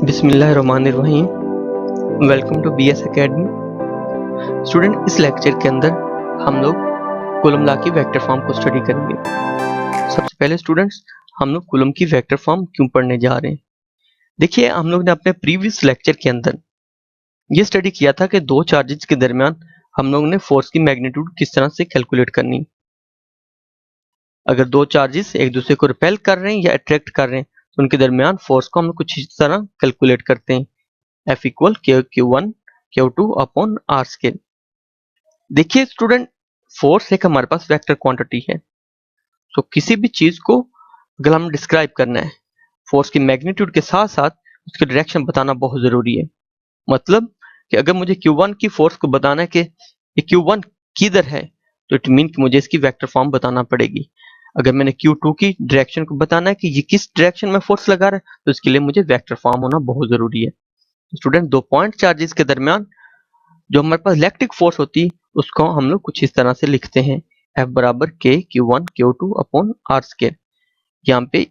बिस्मिल्लाहिर्रहमानिर्रहीम। Welcome to BS academy. Student, इस lecture के अंदर हम लोग कूलम लॉ की वेक्टर फॉर्म को स्टडी करेंगे। सबसे पहले स्टूडेंट्स, हम लोग कूलम की वेक्टर फॉर्म क्यों पढ़ने जा रहे हैं? देखिए, हम लोग ने अपने प्रीवियस लेक्चर के अंदर ये स्टडी किया था कि दो चार्जेस के दरमियान हम लोग ने फोर्स की मैग्नीट्यूड किस तरह से कैलकुलेट करनी। अगर दो चार्जेस एक दूसरे को रिपेल कर रहे हैं या अट्रैक्ट कर रहे हैं तो उनके दरमियान फोर्स को हम लोग कुछ इस तरह कैलकुलेट करते हैं। F equal Q1 Q2 upon R scale. देखिए स्टूडेंट, फोर्स एक हमारे पास वेक्टर क्वांटिटी है। तो किसी भी चीज को अगर हम डिस्क्राइब करना है, फोर्स की मैग्नीट्यूड के साथ साथ उसकी डायरेक्शन बताना बहुत जरूरी है। मतलब कि अगर मुझे Q1 की फोर्स को बताना है कि ये Q1 किधर है, तो इट मीन कि मुझे इसकी वेक्टर फॉर्म बताना पड़ेगी। अगर मैंने Q2 की डायरेक्शन को बताना है कि ये किस डायरेक्शन में फोर्स लगा रहा है, तो इसके लिए मुझे वेक्टर फॉर्म होना बहुत जरूरी है। स्टूडेंट, दो पॉइंट चार्जेस के दरमियान जो हमारे पास इलेक्ट्रिक फोर्स होती है उसको हम लोग कुछ इस तरह से लिखते हैं, F बराबर K Q1 Q2 upon R square. यहाँ पे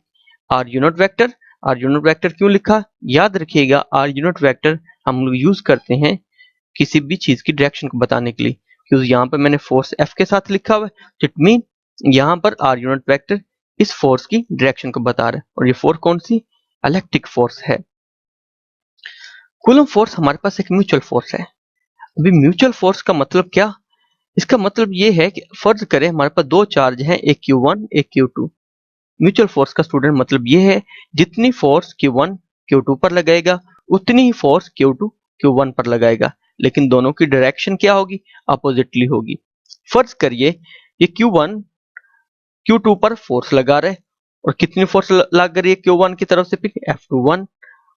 R यूनिट वेक्टर क्यों लिखा? याद रखिएगा, R यूनिट वेक्टर हम लोग यूज करते हैं किसी भी चीज की डायरेक्शन को बताने के लिए, क्योंकि यहाँ पर मैंने फोर्स F के साथ लिखा हुआ है। इट मीन यहाँ पर R यूनिट वेक्टर इस फोर्स की डायरेक्शन को बता रहा है, और ये फोर्स कौन सी? इलेक्ट्रिक फोर्स है। कूलम फोर्स हमारे पास एक म्यूचुअल फोर्स है। अभी म्यूचुअल फोर्स का मतलब क्या? इसका मतलब ये है कि फर्ज करें हमारे पास दो चार्ज हैं, एक Q1 एक Q2। म्यूचुअल फोर्स का स्टूडेंट मतलब ये है जितनी फोर्स Q1 Q2 पर लगाएगा उतनी ही फोर्स Q2 Q1 पर लगाएगा, लेकिन दोनों की डायरेक्शन क्या होगी? अपोजिटली होगी। फर्ज करिए ये Q1 Q2 पर फोर्स लगा रहे, और कितनी फोर्स लग रही है Q1 की तरफ से? फिर F21।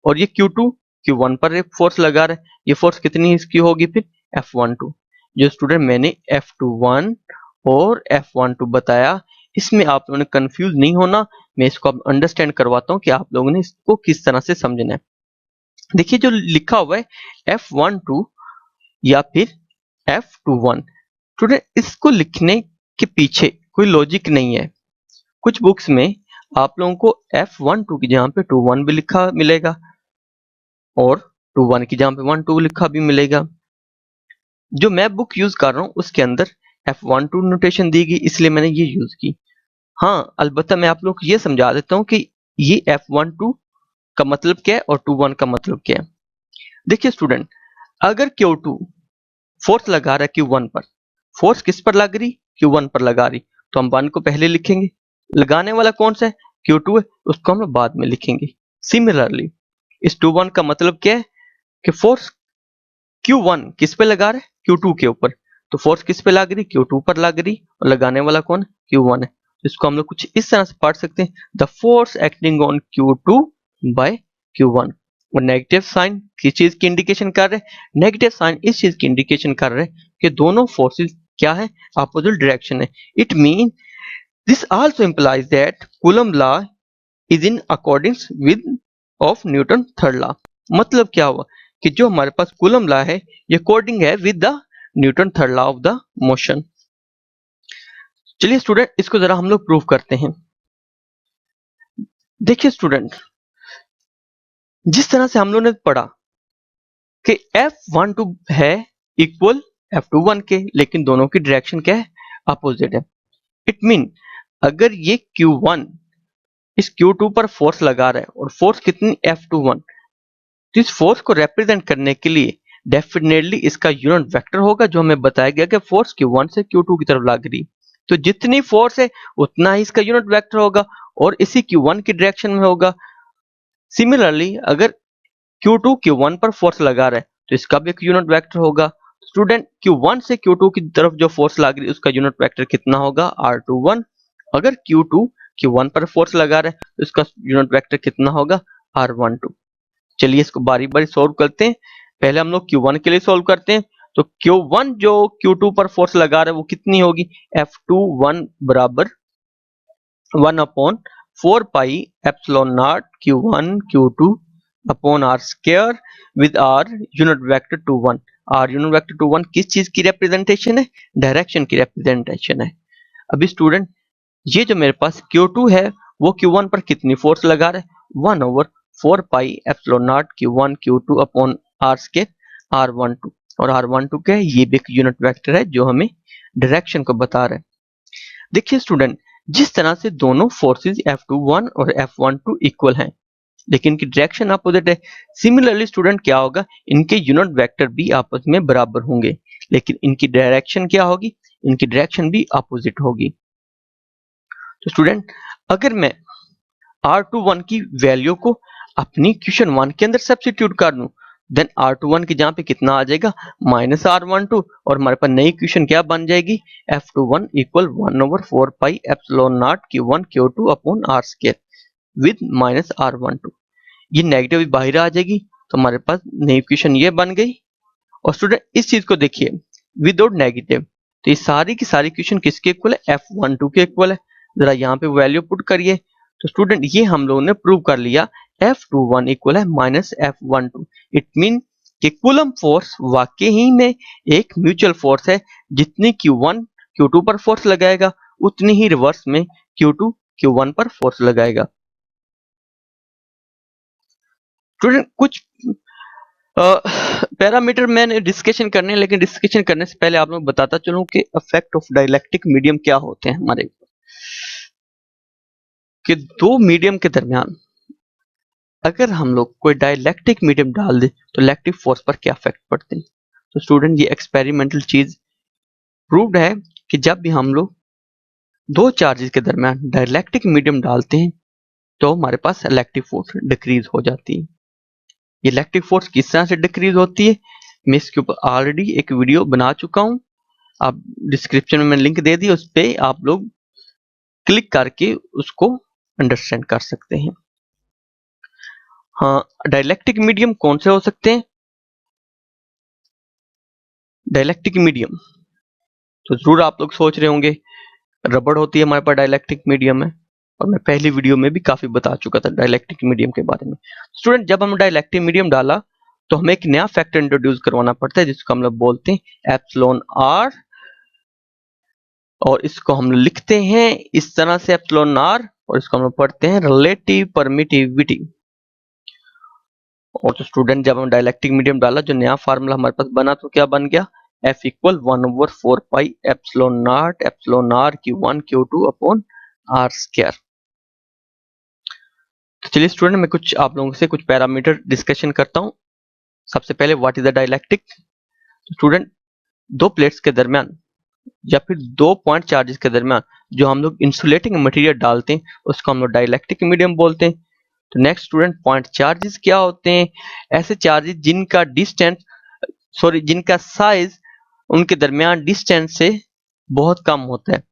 और ये Q2 Q1 पर एक फोर्स लगा रहा है, ये फोर्स कितनी इसकी होगी? फिर F12। जो स्टूडेंट मैंने F21 और F12 बताया, इसमें आप लोगों ने कंफ्यूज नहीं होना। मैं इसको अब अंडरस्टैंड करवाता हूँ कि आप लोगों ने इसको किस तरह से समझना है। देखिए, जो लिखा हुआ है F12 या फिर F21, स्टूडेंट इसको लिखने के पीछे कोई लॉजिक नहीं है। कुछ बुक्स में आप लोगों को F12 की जगह पे 21 भी लिखा मिलेगा, और 21 की जगह पे 12 लिखा भी मिलेगा। जो मैं बुक यूज कर रहा हूँ उसके अंदर F12 नोटेशन दी गई, इसलिए मैंने ये यूज की। हाँ, अलबत्ता मैं आप लोग को ये समझा देता हूँ कि ये F12 का मतलब क्या है और 21 का मतलब क्या है। देखिए स्टूडेंट, अगर Q2 फोर्स लगा रहा है Q1 पर, फोर्स किस पर लग रही? Q1 पर लगा रही, तो हम 1 को पहले लिखेंगे। लगाने वाला कौन सा है? Q2 है, उसको हम बाद में लिखेंगे। सिमिलरली इस 21 का मतलब क्या है कि फोर्स Q1 किस पे लगा रहा है? Q2 के ऊपर। तो फोर्स किस पे लग रही? Q2 पर लग रही, और लगाने वाला कौन? Q1 है। इसको हम लोग कुछ इस तरह से पढ़ सकते हैं, the force acting on Q2 by Q1। और नेगेटिव साइन किस चीज की इंडिकेशन कर रहे हैं? नेगेटिव साइन इस चीज की इंडिकेशन कर रहे हैं कि दोनों फोर्सेस क्या है? अपोजिट डायरेक्शन है। It mean this also implies that coulomb law is in according with of Newton third law. मतलब क्या हुआ कि जो हमारे पास कूलम लॉ है ये अकॉर्डिंग है with the Newton third law of the motion. चलिए स्टूडेंट, इसको जरा हम लोग प्रूव करते हैं। देखिए स्टूडेंट, जिस तरह से हम लोगों ने पढ़ा कि F12 है इक्वल F21 के, लेकिन दोनों की डायरेक्शन क्या है? अपोजिट है। इट मीन अगर ये Q1 इस Q2 पर फोर्स लगा रहा है और फोर्स कितनी? F21। तो इस फोर्स को रिप्रेजेंट करने के लिए डेफिनेटली इसका यूनिट वेक्टर होगा, जो हमें बताया गया कि फोर्स Q1 से Q2 की तरफ लग रही। तो जितनी फोर्स है उतना ही इसका यूनिट वेक्टर होगा, और इसी Q1 की डायरेक्शन में होगा। सिमिलरली अगर Q2 Q1 पर फोर्स लगा रहा है तो इसका भी एक यूनिट वेक्टर होगा। स्टूडेंट, Q1 से Q2 की तरफ जो फोर्स लग रही है उसका यूनिट वेक्टर कितना होगा? R21। अगर Q2 Q1 पर फोर्स लगा रहा है तो इसका यूनिट वेक्टर कितना होगा? R12। चलिए इसको बारी बारी सोल्व करते हैं। पहले हम लोग Q1 के लिए सोल्व करते हैं। तो Q1 जो Q2 पर फोर्स लगा रहा है वो कितनी होगी? F21 बराबर 1 upon 4 pi epsilon not Q1 Q2 upon R square with R unit vector 21। R unit vector 21 किस चीज की रिप्रेजेंटेशन है? डायरेक्शन की रिप्रेजेंटेशन है। अभी स्टूडेंट, ये जो मेरे पास Q2 है वो Q1 पर कितनी फोर्स लगा रहा है? 1 over 4 pi epsilon not Q1 Q2 upon R square R12 और R12 क्या है, ये भी एक यूनिट वेक्टर है जो हमें डायरेक्शन को बता रहा है। देखिए स्टूडेंट, जिस तरह से दोनों फोर्सेस F21 और F12 इक्वल हैं लेकिन इनकी डायरेक्शन अपोजिट है, सिमिलरली स्टूडेंट क्या होगा, इनके यूनिट वेक्टर भी आपस में बराबर होंगे लेकिन इनकी डायरेक्शन क्या होगी, इनकी डायरेक्शन भी अपोजिट होगी। तो स्टूडेंट, अगर मैं R21 की वैल्यू को अपनी क्वेश्चन 1 के अंदर सब्स्टिट्यूट कर दूं, देन R21 की जहां पे कितना आ जाएगा, माइनस R12, और हमारे पास नई क्वेश्चन क्या बन जाएगी, F21 equal 1/4 pi epsilon not Q1 Q2 upon R square with minus R12। ये नेगेटिव भी बाहर आ जाएगी तो हमारे पास नई क्वेश्चन ये बन गई। और स्टूडेंट इस चीज को देखिए, विदाउट नेगेटिव, तो ये सारी की सारी क्वेश्चन किसके इक्वल है, F12 के इक्वल है। जरा यहाँ पे वैल्यू पुट करिए, तो स्टूडेंट ये हम लोगों ने प्रूव कर लिया, F21 इक्वल है माइनस F12। इट मीन कि कूलम फोर्स वाकई ही में एक म्यूचुअल फोर्स है, जितनी Q1 Q2 पर फोर्स लगाएगा उतनी ही रिवर्स में Q2 Q1 पर फोर्स लगाएगा। स्टूडेंट कुछ पैरामीटर मैंने डिस्कशन करने हैं, लेकिन डिस्कशन करने से पहले आप लोग बताता चलूं कि इफेक्ट ऑफ डाइलेक्ट्रिक मीडियम क्या होते हैं हमारे, कि दो मीडियम के दरमियान अगर हम लोग कोई डाइलेक्ट्रिक मीडियम डाल दे तो इलेक्ट्रिक फोर्स पर क्या इफेक्ट पड़ते हैं। तो स्टूडेंट ये एक्सपेरिमेंटल चीज प्रूव्ड है कि जब भी हम लोग दो चार्जेस के दरमियान डाइलेक्ट्रिक मीडियम डालते हैं तो हमारे पास इलेक्ट्रिक फोर्स डिक्रीज हो जाती है। इलेक्ट्रिक फोर्स किस तरह से डिक्रीज होती है, मैं इसके ऊपर ऑलरेडी एक वीडियो बना चुका हूं, आप डिस्क्रिप्शन में मैंने लिंक दे दी, उस पर आप लोग क्लिक करके उसको अंडरस्टैंड कर सकते हैं। हाँ, डाइलेक्ट्रिक मीडियम कौन से हो सकते हैं, डाइलेक्ट्रिक मीडियम तो जरूर आप लोग सोच रहे होंगे रबड़ होती है हमारे पास डाइलेक्ट्रिक मीडियम है, और मैं पहली वीडियो में भी काफी बता चुका था डाइलेक्ट्रिक मीडियम के बारे में। स्टूडेंट, जब हम डाइलेक्ट्रिक मीडियम डाला तो हमें एक नया फैक्टर इंट्रोड्यूस करवाना पड़ता है जिसको हम लोग बोलते हैं एप्सिलॉन आर, और इसको हम लिखते हैं इस तरह से एप्सिलॉन आर, और इसको हम लोग पढ़ते हैं रिलेटिव परमिटिविटी। और तो स्टूडेंट, जब हम डाइलेक्ट्रिक मीडियम डाला जो नया फार्मूला हमारे पास बना तो क्या बन गया, F equal 1/4 pi epsilon not epsilon R Q1 Q2 upon R square. तो चलिए स्टूडेंट, मैं कुछ आप लोगों से कुछ पैरामीटर डिस्कशन करता हूं। सबसे पहले व्हाट इज द डाइलेक्ट्रिक। तो स्टूडेंट, दो प्लेट्स के दरमियान या फिर दो पॉइंट चार्जेस के दरमियान जो हम लोग इंसुलेटिंग मटेरियल डालते हैं उसको हम लोग डाइलेक्ट्रिक मीडियम बोलते हैं। तो नेक्स्ट स्टूडेंट, पॉइंट चार्जेस क्या होते हैं, ऐसे चार्जेस जिनका जिनका साइज उनके दरमियान डिस्टेंस से बहुत कम होता है।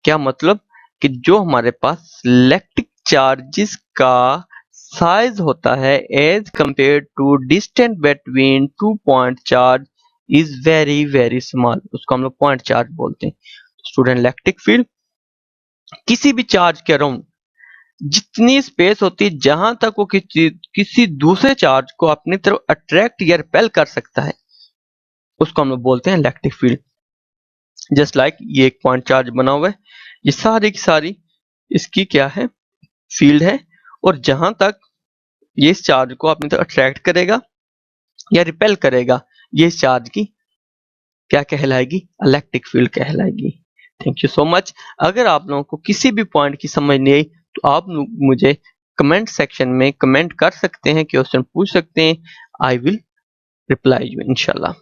क्या मतलब कि जो हमारे पास इलेक्ट्रिक चार्जेस का साइज होता है as compare to distance between two point charge is very very small, उसको हम लोग पॉइंट चार्ज बोलते हैं। स्टूडेंट, इलेक्ट्रिक फील्ड किसी भी चार्ज के अराउंड जितनी स्पेस होती है जहां तक वो किसी दूसरे चार्ज को अपनी तरफ अट्रैक्ट या रिपेल कर सकता है उसको हम लोग बोलते हैं इलेक्ट्रिक फील्ड। जस्ट लाइक ये एक पॉइंट चार्ज बना हुआ है, ये सारी की सारी इसकी क्या है, फील्ड है, और जहां तक ये इस चार्ज को अपनी तरफ अट्रैक्ट करेगा या रिपेल करेगा ये इस चार्ज की क्या कहलाएगी, इलेक्ट्रिक फील्ड कहलाएगी। Thank you so much. अगर आप लोगों को किसी भी पॉइंट की समझ नहीं आई तो आप मुझे कमेंट सेक्शन में कमेंट कर सकते हैं, क्वेश्चन पूछ सकते हैं, आई विल रिप्लाई यू इंशाल्लाह।